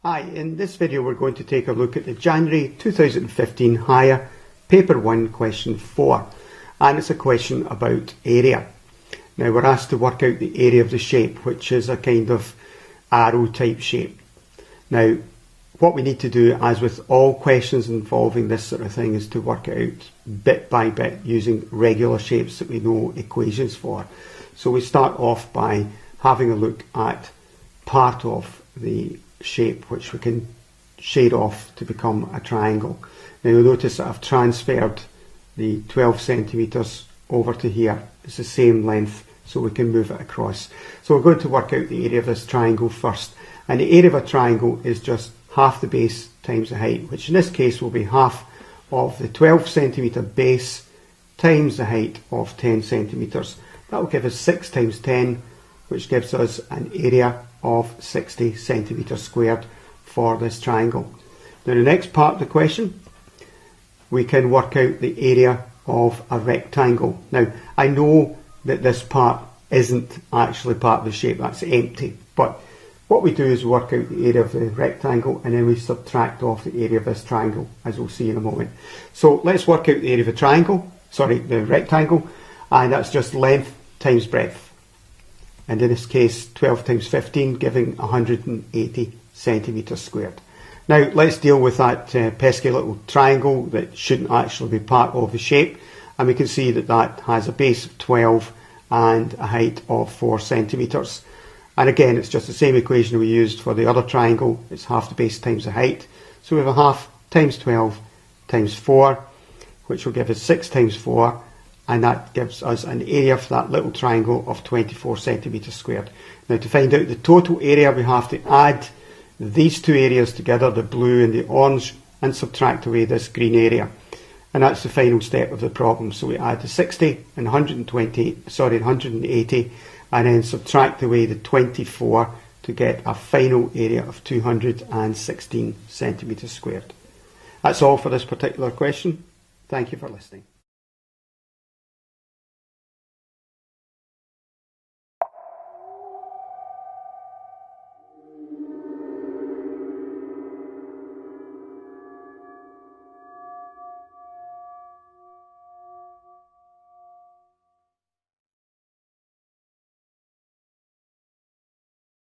Hi, in this video we're going to take a look at the January 2015 Higher Paper 1 question 4, and it's a question about area. Now we're asked to work out the area of the shape, which is a kind of arrow type shape. Now what we need to do, as with all questions involving this sort of thing, is to work it out bit by bit using regular shapes that we know equations for. So we start off by having a look at part of the shape which we can shade off to become a triangle. Now you'll notice that I've transferred the 12 centimetres over to here. It's the same length, so we can move it across. So we're going to work out the area of this triangle first, and the area of a triangle is just half the base times the height, which in this case will be half of the 12 centimetre base times the height of 10 centimetres. That will give us 6 times 10, which gives us an area of 60 centimetres squared for this triangle. Now the next part of the question, we can work out the area of a rectangle. Now I know that this part isn't actually part of the shape, that's empty, but what we do is work out the area of the rectangle and then we subtract off the area of this triangle, as we'll see in a moment. So let's work out the area of the rectangle, and that's just length times breadth. And in this case 12 times 15, giving 180 centimetres squared. Now let's deal with that pesky little triangle that shouldn't actually be part of the shape, and we can see that that has a base of 12 and a height of 4 centimetres. And again, it's just the same equation we used for the other triangle. It's half the base times the height. So we have a half times 12 times 4, which will give us 6 times 4, and that gives us an area for that little triangle of 24 centimetres squared. Now to find out the total area, we have to add these two areas together, the blue and the orange, and subtract away this green area. And that's the final step of the problem. So we add the 60 and 180, and then subtract away the 24 to get a final area of 216 centimetres squared. That's all for this particular question. Thank you for listening.